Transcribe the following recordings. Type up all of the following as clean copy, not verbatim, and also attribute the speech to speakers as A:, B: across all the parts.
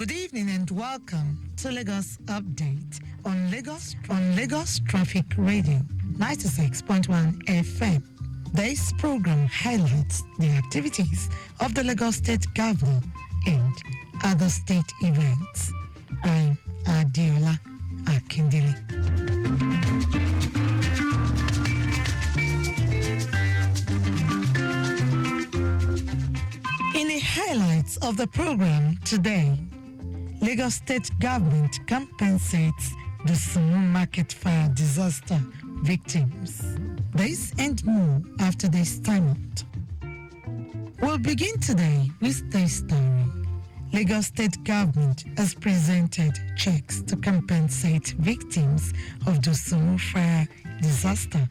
A: Good evening and welcome to Lagos Update on Lagos Traffic Radio 96.1 FM. This program highlights the activities of the Lagos State Governor and other state events. I'm Adeola Akindele. In the highlights of the program today, Lagos State Government compensates the Sumu Market Fire disaster victims. This and more after this time out. We'll begin today with this story. Lagos State Government has presented checks to compensate victims of the Sumu Fire disaster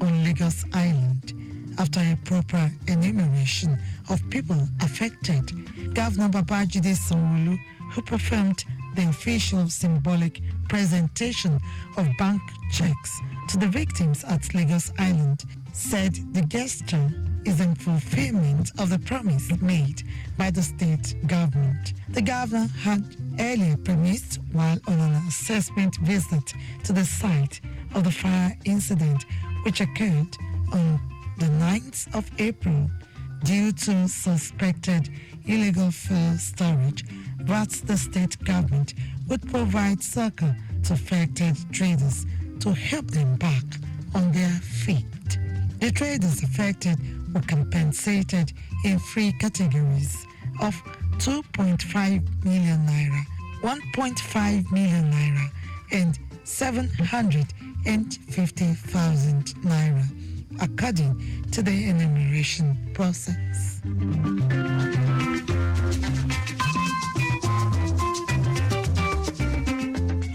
A: on Lagos Island. After a proper enumeration of people affected, Governor Babajide Sanwo-Olu, who performed the official symbolic presentation of bank checks to the victims at Lagos Island, said the gesture is in fulfillment of the promise made by the state government. The governor had earlier promised, while on an assessment visit to the site of the fire incident, which occurred on the 9th of April, due to suspected illegal fuel storage, that the state government would provide succor to affected traders to help them back on their feet. The traders affected were compensated in three categories of 2.5 million naira, 1.5 million naira, and 750,000 naira, according to the enumeration process.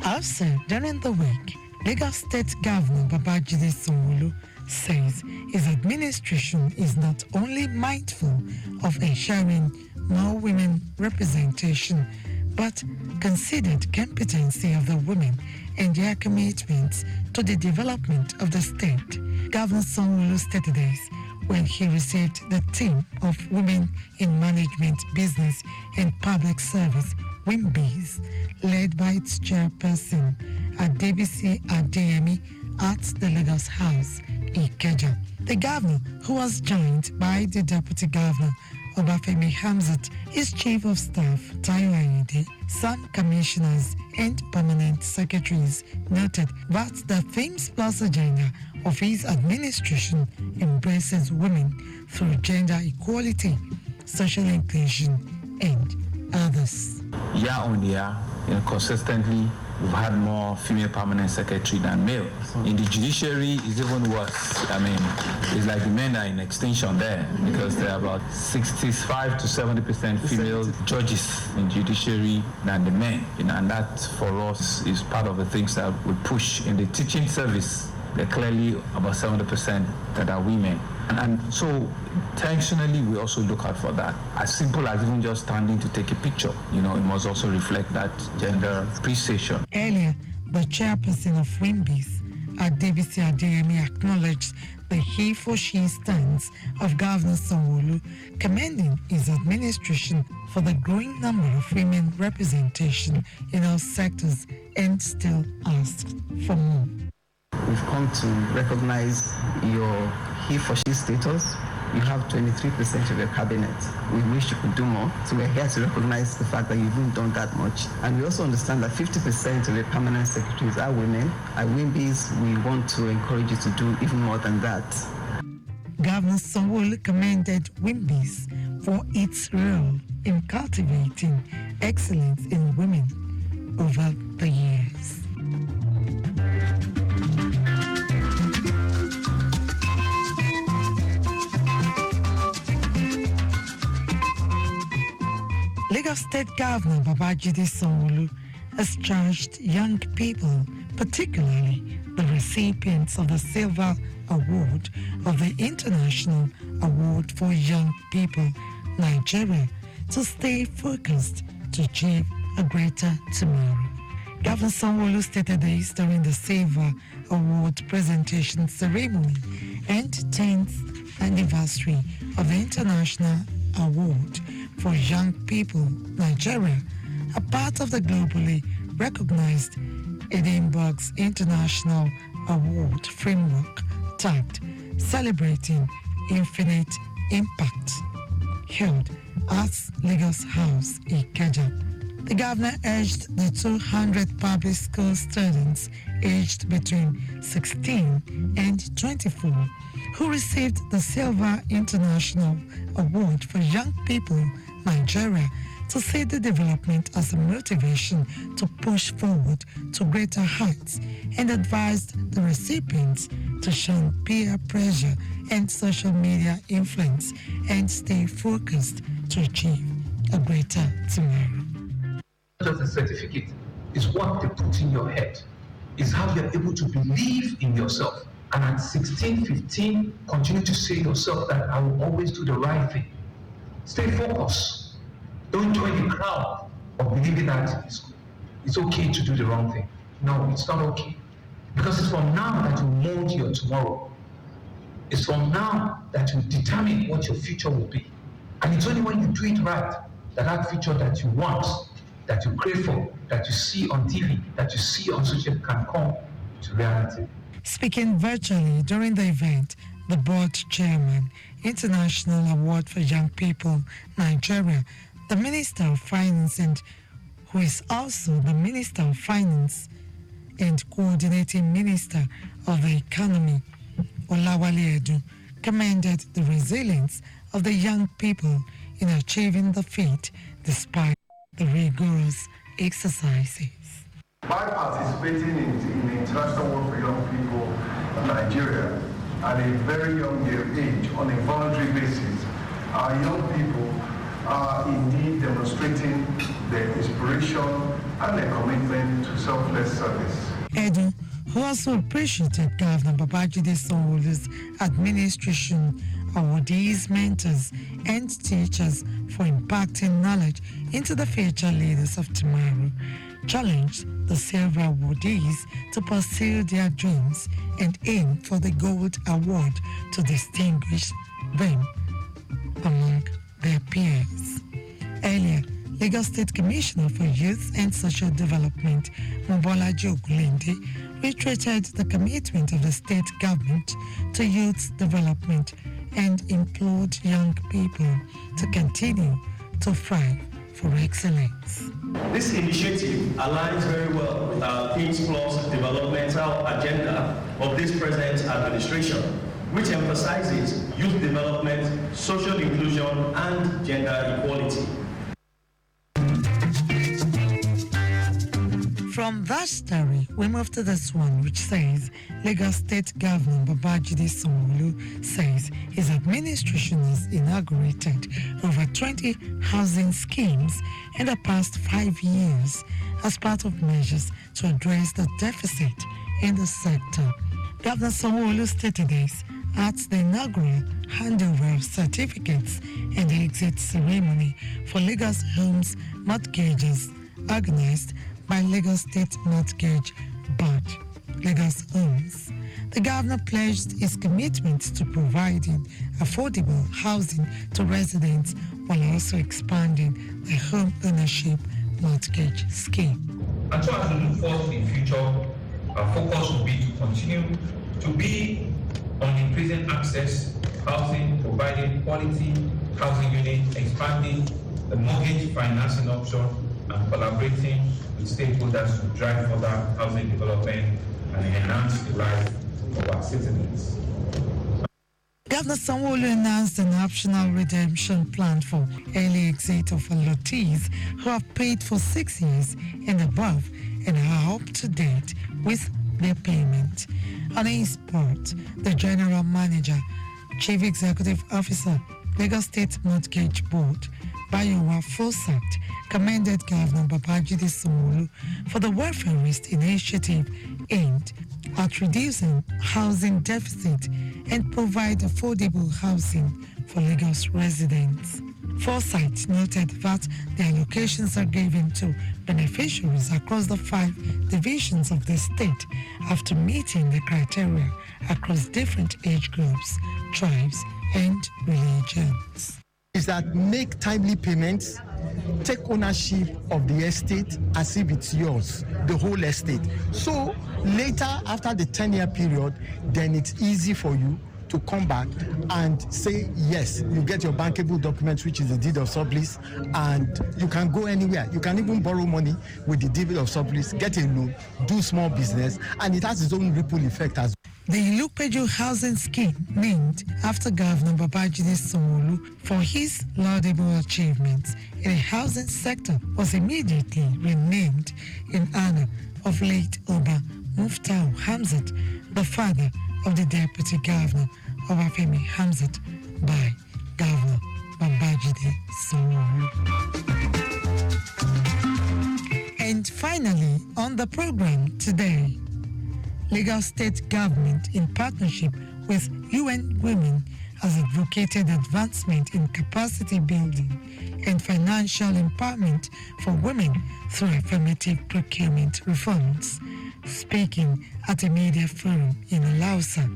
A: Also, during the week, Lagos State Governor Babajide Sanwo-Olu says his administration is not only mindful of ensuring more women representation, but considered competency of the women and their commitments to the development of the state. Governor Sanwo-Olu stated this when he received the team of Women in Management, Business and Public Service, WIMBIS, led by its chairperson, Adebisi Adeyemi, at the Lagos House, Ikeja. The governor, who was joined by the Deputy Governor, Obafemi Hamzat, his Chief of Staff, Tayo Ayinde, some commissioners and permanent secretaries, noted that the Themes Plus agenda of his administration embraces women through gender equality, social inclusion, and others.
B: Year on year, consistently, we've had more female permanent secretary than male. In the judiciary, it's even worse. It's like the men are in extinction there because there are about 65 to 70% female judges in judiciary than the men. And that, for us, is part of the things that we push in the teaching service. There are clearly about 70% that are women. And so, intentionally, we also look out for that. As simple as even just standing to take a picture, it must also reflect that gender appreciation.
A: Earlier, the chairperson of WIMBIS, Adebisi Adeyemi, acknowledged the he-for-she stance of Governor Sanwo-Olu, commending his administration for the growing number of women representation in all sectors, and still asked for more.
C: We've come to recognize your he-for-she status. You have 23% of your cabinet. We wish you could do more. So we're here to recognize the fact that you've even done that much. And we also understand that 50% of your permanent secretaries are women. At WIMBIS, we want to encourage you to do even more than that.
A: Governor Sanwo-Olu commended WIMBIS for its role in cultivating excellence in women over the years. Lagos State Governor Babajide Sanwo-Olu has charged young people, particularly the recipients of the Silver Award of the International Award for Young People, Nigeria, to stay focused to achieve a greater tomorrow. Governor Sanwo-Olu stated this during the Silver Award presentation ceremony and 10th anniversary of the International Award for Young People, Nigeria, a part of the globally recognized Edinburgh's International Award Framework tagged Celebrating Infinite Impact, held at Lagos House, Ikeja. The governor urged the 200 public school students aged between 16 and 24 who received the Silver International Award for Young People, Nigeria, to see the development as a motivation to push forward to greater heights, and advised the recipients to shun peer pressure and social media influence and stay focused to achieve a greater tomorrow.
D: Just a certificate is what they put in your head, is how you're able to believe in yourself. And at 16, 15, continue to say yourself that I will always do the right thing. Stay focused. Don't join the crowd of believing that it's okay to do the wrong thing. No, it's not okay. Because it's from now that you mold your tomorrow. It's from now that you determine what your future will be. And it's only when you do it right that that future that you want, that you crave for, that you see on TV, that you see on social can come to reality.
A: Speaking virtually during the event, the board chairman, International Award for Young People, Nigeria, the Minister of Finance, and who is also the Minister of Finance and Coordinating Minister of the Economy, Olawale Edu, commended the resilience of the young people in achieving the feat despite the rigorous exercises.
E: By participating in the International Award for Young People in Nigeria at a very young age on a voluntary basis, our young people are indeed demonstrating their inspiration and their commitment to selfless service.
A: Edu, who also appreciated Governor Babajide Sanwo-Olu's administration, awardees, mentors, and teachers for impacting knowledge into the future leaders of tomorrow, challenged the silver awardees to pursue their dreams and aim for the gold award to distinguish them among their peers. Earlier, Lagos State Commissioner for Youth and Social Development, Mobolaji Ogunlende, reiterated the commitment of the state government to youth development and implored young people to continue to strive for excellence.
F: This initiative aligns very well with our Things Plus developmental agenda of this present administration, which emphasizes youth development, social inclusion, and gender equality.
A: From that story, we move to this one, which says Lagos State Governor Babajide Sanwo-Olu says his administration has inaugurated over 20 housing schemes in the past 5 years as part of measures to address the deficit in the sector. Governor Sanwo-Olu stated this at the inaugural handover of certificates and exit ceremony for Lagos Homes Mortgages organized by Lagos State Mortgage Board, Lagos Homes. The governor pledged his commitment to providing affordable housing to residents while also expanding the home ownership mortgage scheme.
D: And so as we look forward to the future, our focus will be to continue to be on increasing access to housing, providing quality housing units, expanding the mortgage financing option, and collaborating with stakeholders to drive further housing development and enhance the life of our citizens.
A: Governor Sanwo-Olu announced an optional redemption plan for early exit of allottees who have paid for 6 years and above and are up to date with their payment. On his part, the General Manager, Chief Executive Officer, Lagos State Mortgage Board, Bayowa Fosat, commended Governor Babajide Sanwo-Olu for the welfarist initiative aimed at reducing housing deficit and provide affordable housing for Lagos residents. Foresight noted that the allocations are given to beneficiaries across the 5 divisions of the state after meeting the criteria across different age groups, tribes, and religions.
G: Is that make timely payments, take ownership of the estate as if it's yours, the whole estate. So later, after the 10-year period, then it's easy for you to come back and say, yes, you get your bankable document, which is the deed of sublease, and you can go anywhere. You can even borrow money with the deed of sublease, get a loan, do small business, and it has its own ripple effect as well.
A: The Ilupeju housing scheme, named after Governor Babajide Sanwo-Olu for his laudable achievements in the housing sector, was immediately renamed in honor of late Oba Muftau Hamzat, the father of the Deputy Governor Obafemi Hamzat, by Governor Babajide Sanwo-Olu. And finally, on the program today, Lagos State Government, in partnership with UN Women, has advocated advancement in capacity building and financial empowerment for women through affirmative procurement reforms. Speaking at a media forum in Alausa,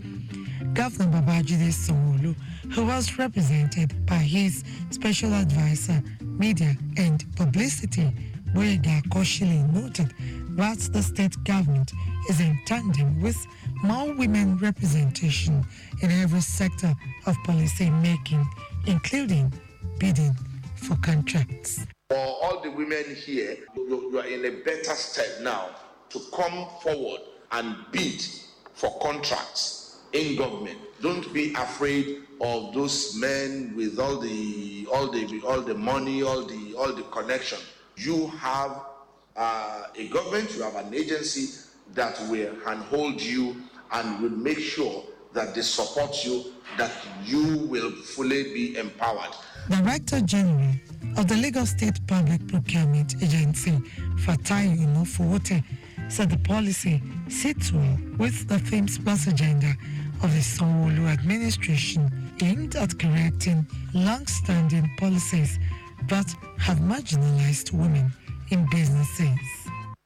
A: Governor Babajide Sanwo-Olu, who was represented by his Special Advisor, Media and Publicity, Boyega Koshili, noted that the state government is in tandem with more women representation in every sector of policy making, including bidding for contracts.
H: For all the women here, you are in a better stead now to come forward and bid for contracts in government. Don't be afraid of those men with all the money, all the connection. You have a government, you have an agency that will handhold you and will make sure that they support you, that you will fully be empowered.
A: Director General of the Lagos State Public Procurement Agency, Fatai Unofuote, said the policy sits well with the Themes Plus agenda of the Sanwo-Olu administration, aimed at correcting long-standing policies that have marginalized women in businesses.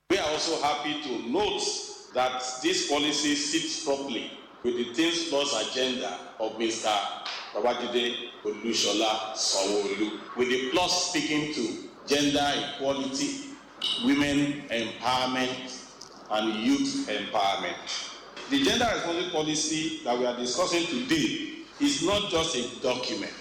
I: We are also happy to note that this policy sits properly with the Themes Plus agenda of Mr. Babajide Olusola Sanwo-Olu, with the plus speaking to gender equality, women empowerment, and youth empowerment. The gender responsive policy that we are discussing today is not just a document.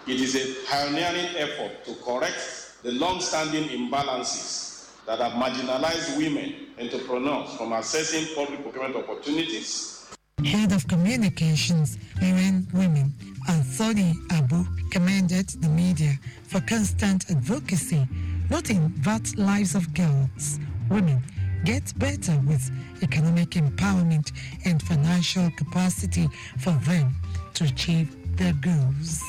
I: It is a pioneering effort to correct the long-standing imbalances that have marginalized women entrepreneurs from accessing public procurement opportunities.
A: Head of Communications, UN Women, Anthony Abu, commended the media for constant advocacy, noting that lives of girls, women, get better with economic empowerment and financial capacity for them to achieve their goals.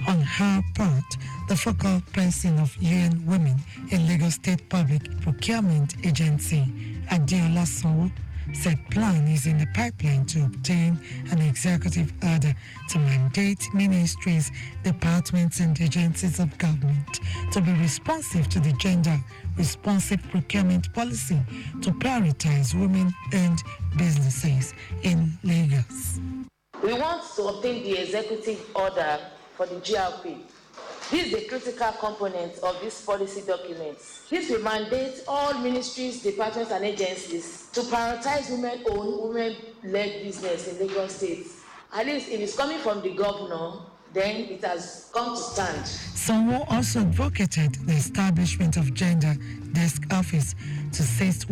A: On her part, the focal person of UN Women in Lagos State Public Procurement Agency, Adeola, said plan is in the pipeline to obtain an executive order to mandate ministries, departments and agencies of government to be responsive to the gender-responsive procurement policy to prioritize women-owned businesses in Lagos.
J: We want to obtain the executive order for the GRP. This is a critical component of this policy document. This will mandate all ministries, departments, and agencies to prioritize women-owned, women-led business in Lagos State. At least if it's coming from the governor, then it has come to stand.
A: Sanwo also advocated the establishment of gender desk office to assist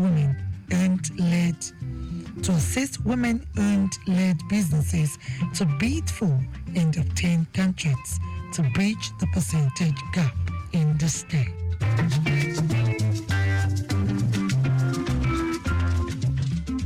A: women-owned led businesses to bid for and obtain contracts to bridge the percentage gap in the state.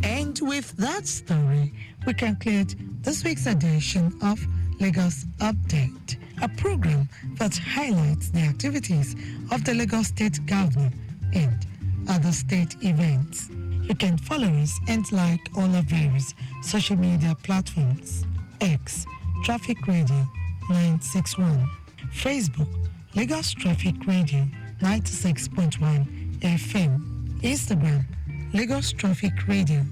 A: And with that story, we conclude this week's edition of Lagos Update, a program that highlights the activities of the Lagos State Governor and other state events. You can follow us and like all of various social media platforms: X, Traffic Radio 961, Facebook, Lagos Traffic Radio 96.1 FM, Instagram, Lagos Traffic Radio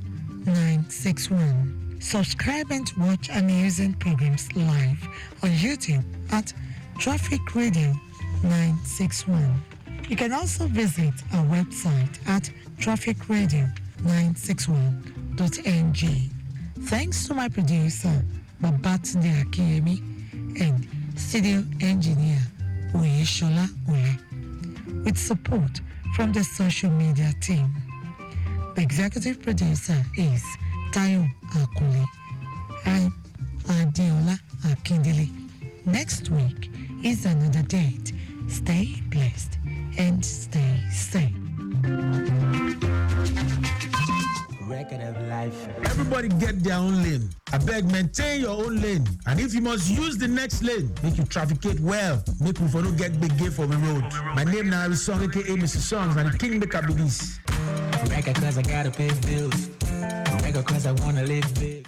A: 961. Subscribe and watch amazing programs live on YouTube at Traffic Radio 961. You can also visit our website at trafficradio961.ng. Thanks to my producer, Babatunde Akiyemi, and studio engineer, Oyeshola Ule, with support from the social media team. The executive producer is Tayo Akule. I'm Adeola Akindele. Next week is another date. Stay blessed and stay safe.
K: Record of life.
L: Everybody get their own lane. I beg, maintain your own lane. And if you must use the next lane, make you trafficate well. Make you no get big gate for the road. My name now is Song, aka Mr. Songs, and the king make up this.
K: Record cause I gotta pay bills. Record cause I wanna live big.